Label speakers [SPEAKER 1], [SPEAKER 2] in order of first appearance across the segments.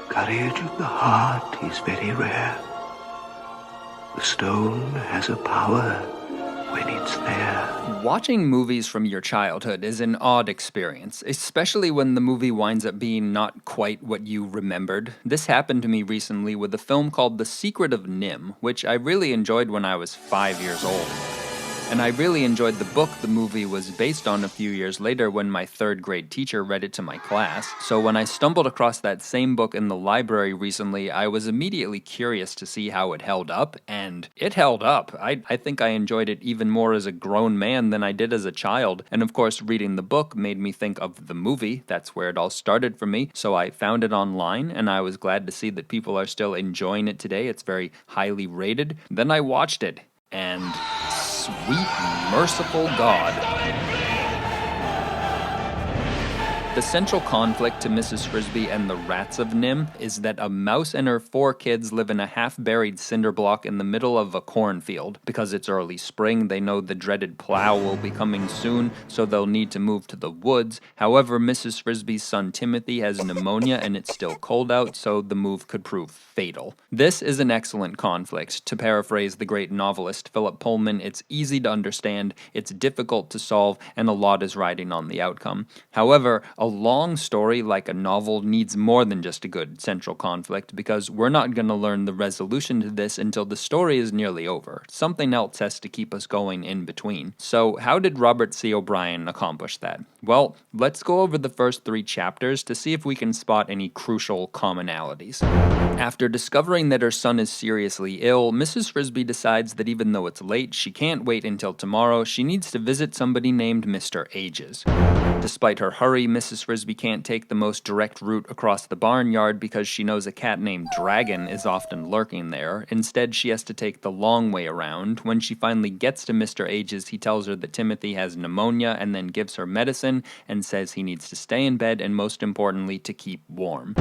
[SPEAKER 1] Courage of the heart is very rare. The stone has a power when it's there.
[SPEAKER 2] Watching movies from your childhood is an odd experience, especially when the movie winds up being not quite what you remembered. This happened to me recently with a film called The Secret of NIMH, which I really enjoyed when I was 5 years old. And I really enjoyed the book the movie was based on a few years later when my third grade teacher read it to my class. So when I stumbled across that same book in the library recently, I was immediately curious to see how it held up, and it held up. I think I enjoyed it even more as a grown man than I did as a child. And of course, reading the book made me think of the movie. That's where it all started for me. So I found it online, and I was glad to see that people are still enjoying it today. It's very highly rated. Then I watched it, and sweet merciful God. The central conflict to Mrs. Frisbee and the rats of NIMH is that a mouse and her 4 kids live in a half-buried cinder block in the middle of a cornfield. Because it's early spring, they know the dreaded plow will be coming soon, so they'll need to move to the woods. However, Mrs. Frisbee's son Timothy has pneumonia and it's still cold out, so the move could prove fatal. This is an excellent conflict. To paraphrase the great novelist Philip Pullman, it's easy to understand, it's difficult to solve, and a lot is riding on the outcome. However, a long story like a novel needs more than just a good central conflict, because we're not going to learn the resolution to this until the story is nearly over. Something else has to keep us going in between. So how did Robert C. O'Brien accomplish that? Well, let's go over the first 3 chapters to see if we can spot any crucial commonalities. After discovering that her son is seriously ill, Mrs. Frisbee decides that even though it's late, she can't wait until tomorrow. She needs to visit somebody named Mr. Ages. Despite her hurry, Mrs. Frisbee can't take the most direct route across the barnyard because she knows a cat named Dragon is often lurking there. Instead, she has to take the long way around. When she finally gets to Mr. Ages, he tells her that Timothy has pneumonia and then gives her medicine and says he needs to stay in bed and, most importantly, to keep warm.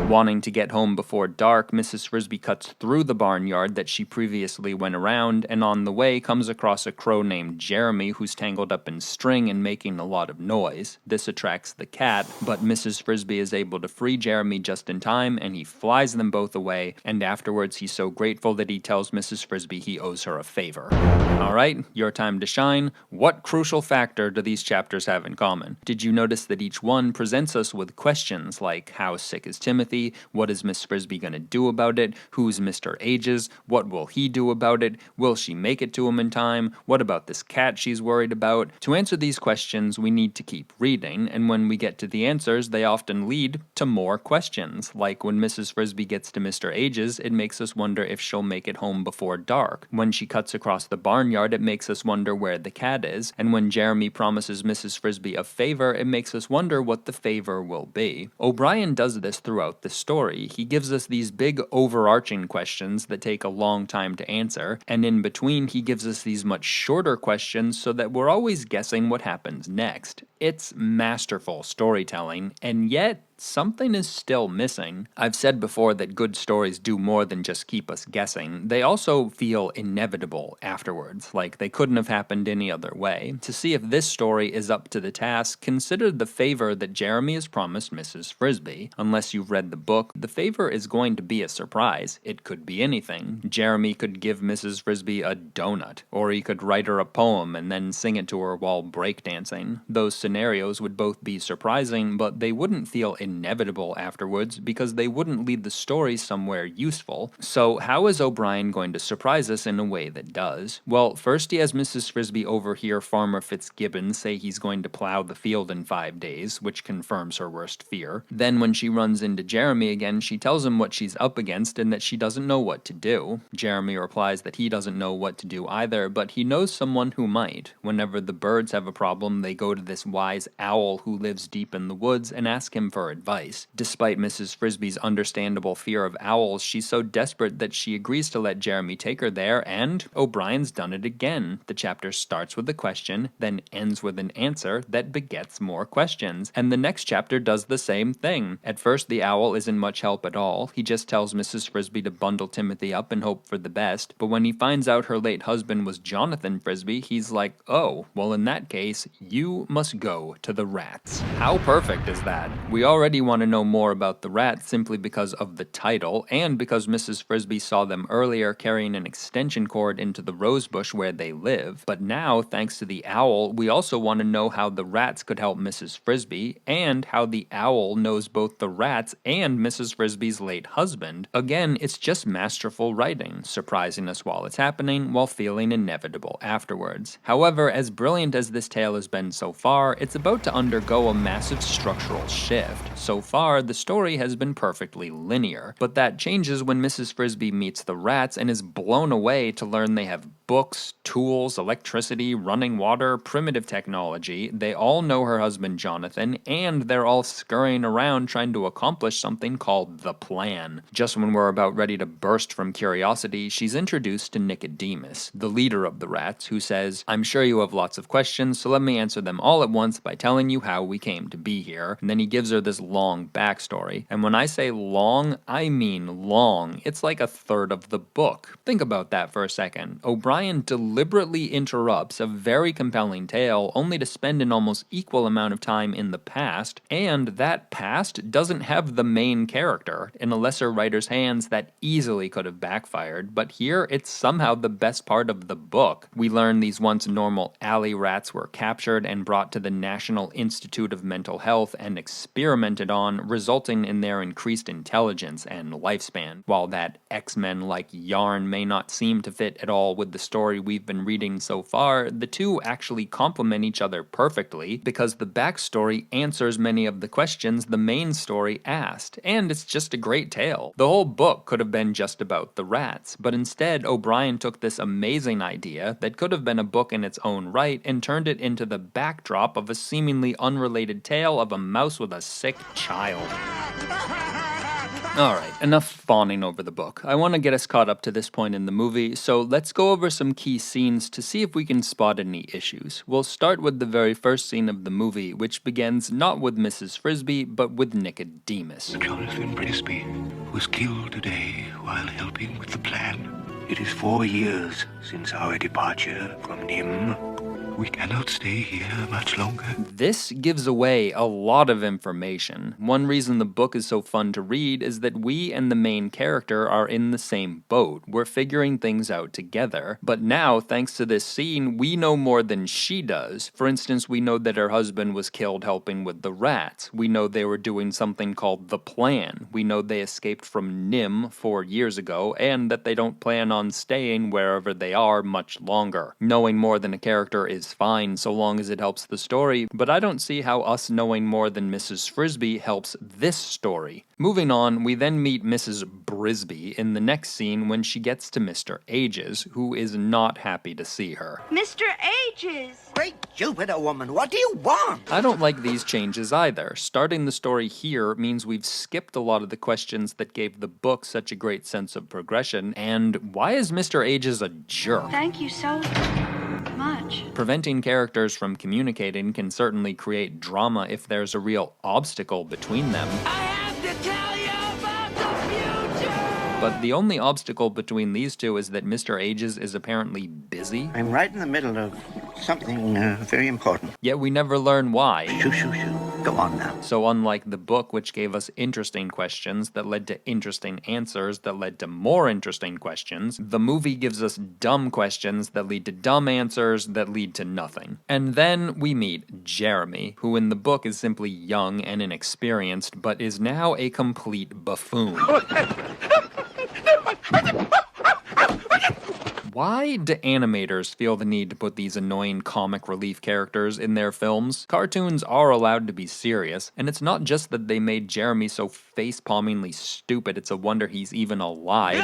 [SPEAKER 2] Wanting to get home before dark, Mrs. Frisbee cuts through the barnyard that she previously went around, and on the way comes across a crow named Jeremy who's tangled up in string and making a lot of noise. This attracts the cat, but Mrs. Frisbee is able to free Jeremy just in time, and he flies them both away, and afterwards he's so grateful that he tells Mrs. Frisbee he owes her a favor. Alright, your time to shine. What crucial factor do these chapters have in common? Did you notice that each one presents us with questions like, how sick is Timothy? What is Miss Frisbee going to do about it? Who's Mr. Ages? What will he do about it? Will she make it to him in time? What about this cat she's worried about? To answer these questions, we need to keep reading, and when we get to the answers, they often lead to more questions. Like when Mrs. Frisbee gets to Mr. Ages, it makes us wonder if she'll make it home before dark. When she cuts across the barnyard, it makes us wonder where the cat is. And when Jeremy promises Mrs. Frisbee a favor, it makes us wonder what the favor will be. O'Brien does this throughout the story. He gives us these big overarching questions that take a long time to answer, and in between he gives us these much shorter questions so that we're always guessing what happens next. It's masterful storytelling, and yet something is still missing. I've said before that good stories do more than just keep us guessing. They also feel inevitable afterwards, like they couldn't have happened any other way. To see if this story is up to the task, consider the favor that Jeremy has promised Mrs. Frisbee. Unless you've read the book, the favor is going to be a surprise. It could be anything. Jeremy could give Mrs. Frisbee a donut, or he could write her a poem and then sing it to her while breakdancing. Those scenarios would both be surprising, but they wouldn't feel inevitable afterwards because they wouldn't lead the story somewhere useful. So how is O'Brien going to surprise us in a way that does? Well, first he has Mrs. Frisbee overhear Farmer Fitzgibbon say he's going to plow the field in 5 days, which confirms her worst fear. Then when she runs into Jeremy again, she tells him what she's up against and that she doesn't know what to do. Jeremy replies that he doesn't know what to do either, but he knows someone who might. Whenever the birds have a problem, they go to this wise owl who lives deep in the woods and ask him for advice. Despite Mrs. Frisbee's understandable fear of owls, she's so desperate that she agrees to let Jeremy take her there, and O'Brien's done it again. The chapter starts with a question, then ends with an answer that begets more questions, and the next chapter does the same thing. At first, the owl isn't much help at all. He just tells Mrs. Frisbee to bundle Timothy up and hope for the best, but when he finds out her late husband was Jonathan Frisbee, he's like, oh, well in that case, you must go to the rats. How perfect is that? We already already want to know more about the rats simply because of the title, and because Mrs. Frisbee saw them earlier carrying an extension cord into the rosebush where they live. But now, thanks to the owl, we also want to know how the rats could help Mrs. Frisbee, and how the owl knows both the rats and Mrs. Frisbee's late husband. Again, it's just masterful writing, surprising us while it's happening, while feeling inevitable afterwards. However, as brilliant as this tale has been so far, it's about to undergo a massive structural shift. So far, the story has been perfectly linear, but that changes when Mrs. Frisbee meets the rats and is blown away to learn they have books, tools, electricity, running water, primitive technology. They all know her husband Jonathan, and they're all scurrying around trying to accomplish something called the plan. Just when we're about ready to burst from curiosity, she's introduced to Nicodemus, the leader of the rats, who says, "I'm sure you have lots of questions, so let me answer them all at once by telling you how we came to be here." And then he gives her this long backstory. And when I say long, I mean long. It's like a third of the book. Think about that for a second. O'Brien deliberately interrupts a very compelling tale only to spend an almost equal amount of time in the past, and that past doesn't have the main character. In a lesser writer's hands, that easily could have backfired, but here it's somehow the best part of the book. We learn these once normal alley rats were captured and brought to the National Institute of Mental Health and experimented on, resulting in their increased intelligence and lifespan. While that X-Men-like yarn may not seem to fit at all with the story we've been reading so far, the two actually complement each other perfectly, because the backstory answers many of the questions the main story asked, and it's just a great tale. The whole book could have been just about the rats, but instead O'Brien took this amazing idea that could have been a book in its own right and turned it into the backdrop of a seemingly unrelated tale of a mouse with a sick child. Alright, enough fawning over the book. I want to get us caught up to this point in the movie, so let's go over some key scenes to see if we can spot any issues. We'll start with the very first scene of the movie, which begins not with Mrs. Frisbee, but with Nicodemus.
[SPEAKER 1] Jonathan Frisbee was killed today while helping with the plan. It is 4 years since our departure from NIMH. We cannot stay here much longer.
[SPEAKER 2] This gives away a lot of information. One reason the book is so fun to read is that we and the main character are in the same boat. We're figuring things out together. But now, thanks to this scene, we know more than she does. For instance, we know that her husband was killed helping with the rats. We know they were doing something called the plan. We know they escaped from NIMH 4 years ago, and that they don't plan on staying wherever they are much longer. Knowing more than a character is fine so long as it helps the story, but I don't see how us knowing more than Mrs. Frisbee helps this story. Moving on, we then meet Mrs. Frisbee in the next scene when she gets to Mr. Ages, who is not happy to see her.
[SPEAKER 3] Mr. Ages!
[SPEAKER 4] Great Jupiter, woman, what do you want?
[SPEAKER 2] I don't like these changes either. Starting the story here means we've skipped a lot of the questions that gave the book such a great sense of progression, and why is Mr. Ages a jerk?
[SPEAKER 3] Thank you so much.
[SPEAKER 2] Preventing characters from communicating can certainly create drama if there's a real obstacle between them.
[SPEAKER 4] I have to tell you about the future!
[SPEAKER 2] But the only obstacle between these two is that Mr. Ages is apparently busy.
[SPEAKER 5] I'm right in the middle of something very important.
[SPEAKER 2] Yet we never learn why.
[SPEAKER 5] Shoo, shoo, shoo. Go on now.
[SPEAKER 2] So unlike the book, which gave us interesting questions that led to interesting answers that led to more interesting questions, the movie gives us dumb questions that lead to dumb answers that lead to nothing. And then we meet Jeremy, who in the book is simply young and inexperienced, but is now a complete buffoon. Why do animators feel the need to put these annoying comic relief characters in their films? Cartoons are allowed to be serious, and it's not just that they made Jeremy so face-palmingly stupid it's a wonder he's even alive.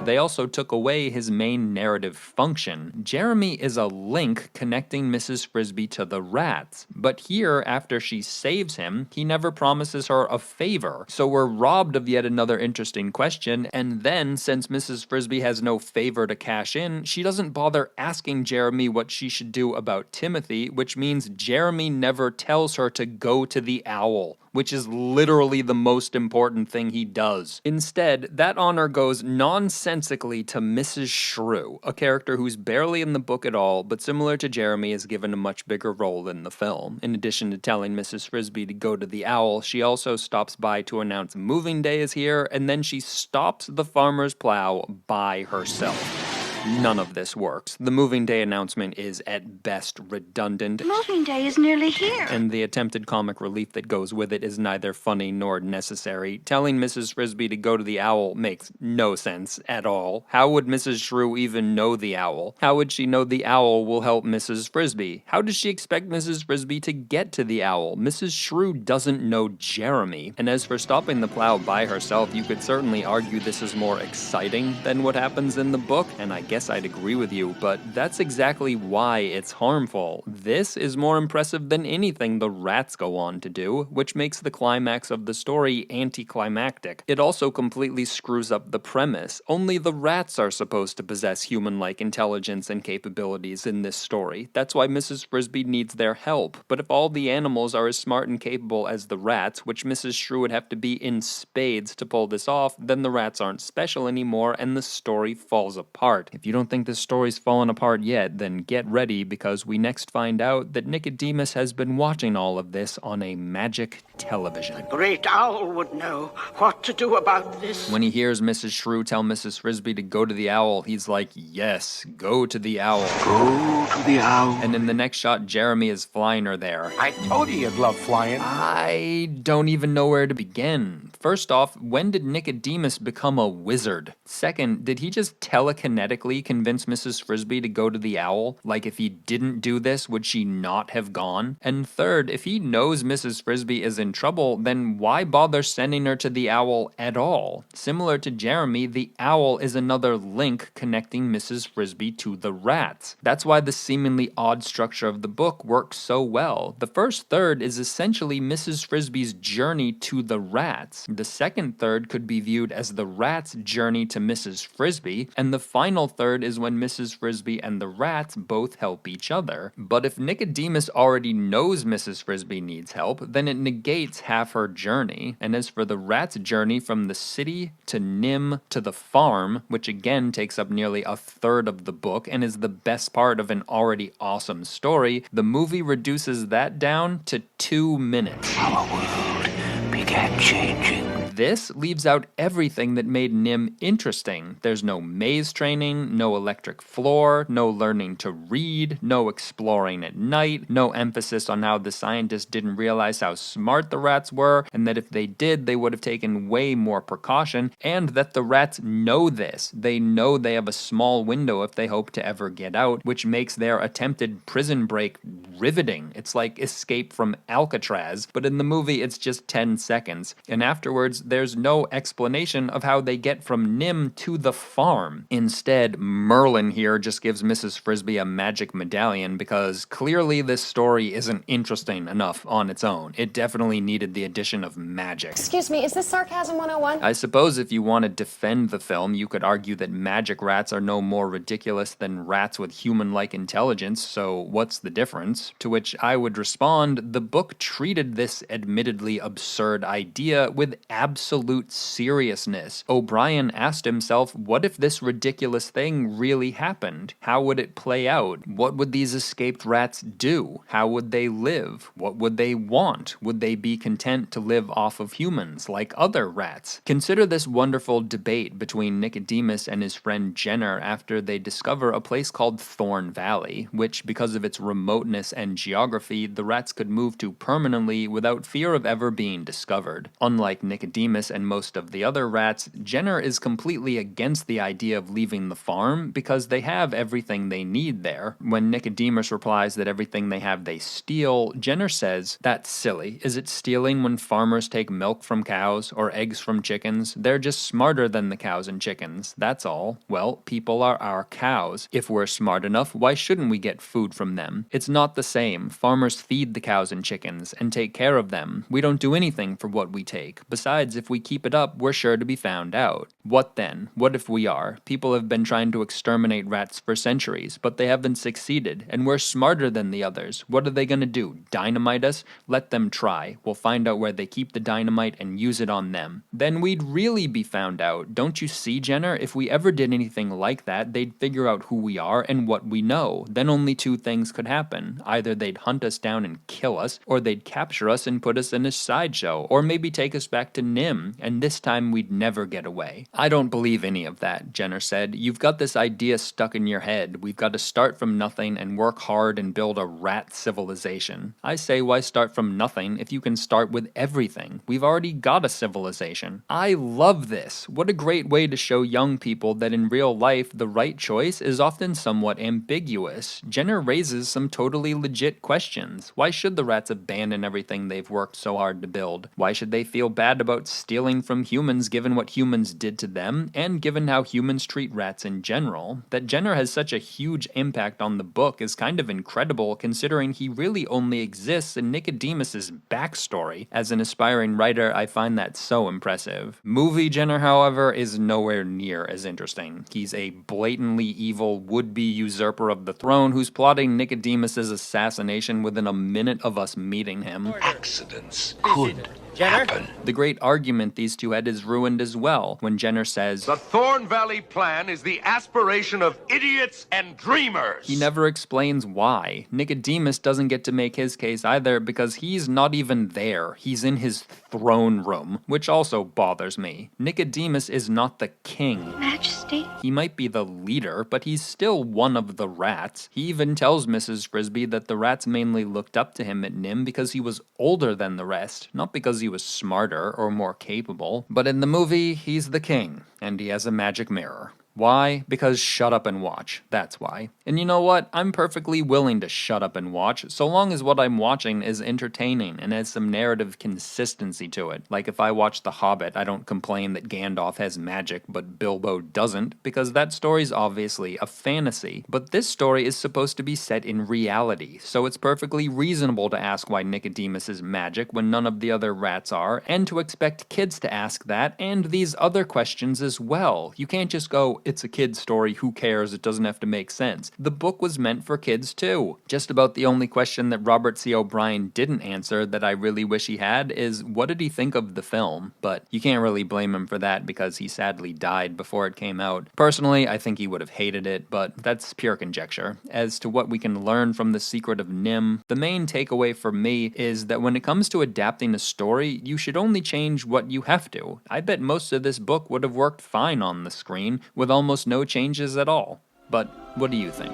[SPEAKER 2] They also took away his main narrative function. Jeremy is a link connecting Mrs. Frisbee to the rats, but here, after she saves him, he never promises her a favor. So we're robbed of yet another interesting question, and then, since Mrs. Frisbee has no favor to cash in, she doesn't bother asking Jeremy what she should do about Timothy, which means Jeremy never tells her to go to the owl, which is literally the most important thing he does. Instead, that honor goes nonsense nonsensically to Mrs. Shrew, a character who's barely in the book at all, but similar to Jeremy is given a much bigger role in the film. In addition to telling Mrs. Frisbee to go to the owl, she also stops by to announce moving day is here, and then she stops the farmer's plow by herself. None of this works. The moving day announcement is at best redundant.
[SPEAKER 3] Moving day is nearly here.
[SPEAKER 2] And the attempted comic relief that goes with it is neither funny nor necessary. Telling Mrs. Frisbee to go to the owl makes no sense at all. How would Mrs. Shrew even know the owl? How would she know the owl will help Mrs. Frisbee? How does she expect Mrs. Frisbee to get to the owl? Mrs. Shrew doesn't know Jeremy. And as for stopping the plow by herself, you could certainly argue this is more exciting than what happens in the book, and I guess I'd agree with you, but that's exactly why it's harmful. This is more impressive than anything the rats go on to do, which makes the climax of the story anticlimactic. It also completely screws up the premise. Only the rats are supposed to possess human-like intelligence and capabilities in this story. That's why Mrs. Frisbee needs their help. But if all the animals are as smart and capable as the rats, which Mrs. Shrew would have to be in spades to pull this off, then the rats aren't special anymore and the story falls apart. If you don't think this story's fallen apart yet, then get ready, because we next find out that Nicodemus has been watching all of this on a magic television.
[SPEAKER 5] Great owl would know what to do about this.
[SPEAKER 2] When he hears Mrs. Shrew tell Mrs. Frisbee to go to the owl, he's like, yes, go to the owl.
[SPEAKER 1] Go to the owl.
[SPEAKER 2] And in the next shot, Jeremy is flying her there.
[SPEAKER 6] I told you you'd love flying.
[SPEAKER 2] I don't even know where to begin. First off, when did Nicodemus become a wizard? Second, did he just telekinetically convince Mrs. Frisbee to go to the owl? Like, if he didn't do this, would she not have gone? And third, if he knows Mrs. Frisbee is in trouble, then why bother sending her to the owl at all? Similar to Jeremy, the owl is another link connecting Mrs. Frisbee to the rats. That's why the seemingly odd structure of the book works so well. The first third is essentially Mrs. Frisbee's journey to the rats. The second third could be viewed as the rats' journey to Mrs. Frisbee, and the final third is when Mrs. Frisbee and the rats both help each other. But if Nicodemus already knows Mrs. Frisbee needs help, then it negates half her journey. And as for the rats' journey from the city to NIMH to the farm, which again takes up nearly a third of the book and is the best part of an already awesome story, the movie reduces that down to 2 minutes.
[SPEAKER 1] Our world began changing.
[SPEAKER 2] This leaves out everything that made NIMH interesting. There's no maze training, no electric floor, no learning to read, no exploring at night, no emphasis on how the scientists didn't realize how smart the rats were, and that if they did, they would have taken way more precaution, and that the rats know this. They know they have a small window if they hope to ever get out, which makes their attempted prison break riveting. It's like Escape from Alcatraz, but in the movie it's just 10 seconds, and afterwards there's no explanation of how they get from NIMH to the farm. Instead, Merlin here just gives Mrs. Frisbee a magic medallion because clearly this story isn't interesting enough on its own. It definitely needed the addition of magic.
[SPEAKER 7] Excuse me, is this Sarcasm 101?
[SPEAKER 2] I suppose if you want to defend the film, you could argue that magic rats are no more ridiculous than rats with human-like intelligence, so what's the difference? To which I would respond, the book treated this admittedly absurd idea with absolute seriousness. O'Brien asked himself, what if this ridiculous thing really happened? How would it play out? What would these escaped rats do? How would they live? What would they want? Would they be content to live off of humans like other rats? Consider this wonderful debate between Nicodemus and his friend Jenner after they discover a place called Thorn Valley, which, because of its remoteness and geography, the rats could move to permanently without fear of ever being discovered. Unlike Nicodemus and most of the other rats, Jenner is completely against the idea of leaving the farm because they have everything they need there. When Nicodemus replies that everything they have they steal, Jenner says, "That's silly. Is it stealing when farmers take milk from cows or eggs from chickens? They're just smarter than the cows and chickens, that's all. Well, people are our cows. If we're smart enough, why shouldn't we get food from them? It's not the same. Farmers feed the cows and chickens and take care of them. We don't do anything for what we take. Besides, Besides, if we keep it up, we're sure to be found out. What then? What if we are? People have been trying to exterminate rats for centuries, but they haven't succeeded, and we're smarter than the others. What are they gonna do? Dynamite us? Let them try. We'll find out where they keep the dynamite and use it on them. Then we'd really be found out. Don't you see, Jenner? If we ever did anything like that, they'd figure out who we are and what we know. Then only two things could happen. Either they'd hunt us down and kill us, or they'd capture us and put us in a sideshow, or maybe take us back to NIMH, and this time we'd never get away. I don't believe any of that, Jenner said. You've got this idea stuck in your head. We've got to start from nothing and work hard and build a rat civilization. I say, why start from nothing if you can start with everything? We've already got a civilization. I love this. What a great way to show young people that in real life, the right choice is often somewhat ambiguous. Jenner raises some totally legit questions. Why should the rats abandon everything they've worked so hard to build? Why should they feel bad about stealing from humans given what humans did to them, and given how humans treat rats in general? That Jenner has such a huge impact on the book is kind of incredible considering he really only exists in Nicodemus's backstory. As an aspiring writer, I find that so impressive. Movie Jenner, however, is nowhere near as interesting. He's a blatantly evil would-be usurper of the throne who's plotting Nicodemus's assassination within a minute of us meeting him.
[SPEAKER 1] Accidents could happen.
[SPEAKER 2] The great argument these two had is ruined as well when Jenner says,
[SPEAKER 6] The Thorn Valley Plan is the aspiration of idiots and dreamers.
[SPEAKER 2] he never explains why. Nicodemus doesn't get to make his case either because he's not even there. He's in his throne room, which also bothers me. Nicodemus is not the king.
[SPEAKER 3] Majesty?
[SPEAKER 2] He might be the leader, but he's still one of the rats. He even tells Mrs. Frisbee that the rats mainly looked up to him at NIMH because he was older than the rest, not because he was smarter or more capable. But in the movie, he's the king, and he has a magic mirror. Why? Because shut up and watch. That's why. And you know what? I'm perfectly willing to shut up and watch, so long as what I'm watching is entertaining and has some narrative consistency to it. Like if I watch The Hobbit, I don't complain that Gandalf has magic, but Bilbo doesn't, because that story's obviously a fantasy. But this story is supposed to be set in reality, so it's perfectly reasonable to ask why Nicodemus is magic when none of the other rats are, and to expect kids to ask that, and these other questions as well. You can't just go, it's a kid's story, who cares, it doesn't have to make sense. The book was meant for kids too. Just about the only question that Robert C. O'Brien didn't answer that I really wish he had is, what did he think of the film? But you can't really blame him for that because he sadly died before it came out. Personally, I think he would have hated it, but that's pure conjecture. As to what we can learn from The Secret of NIMH, the main takeaway for me is that when it comes to adapting a story, you should only change what you have to. I bet most of this book would have worked fine on the screen, with almost no changes at all. But what do you think?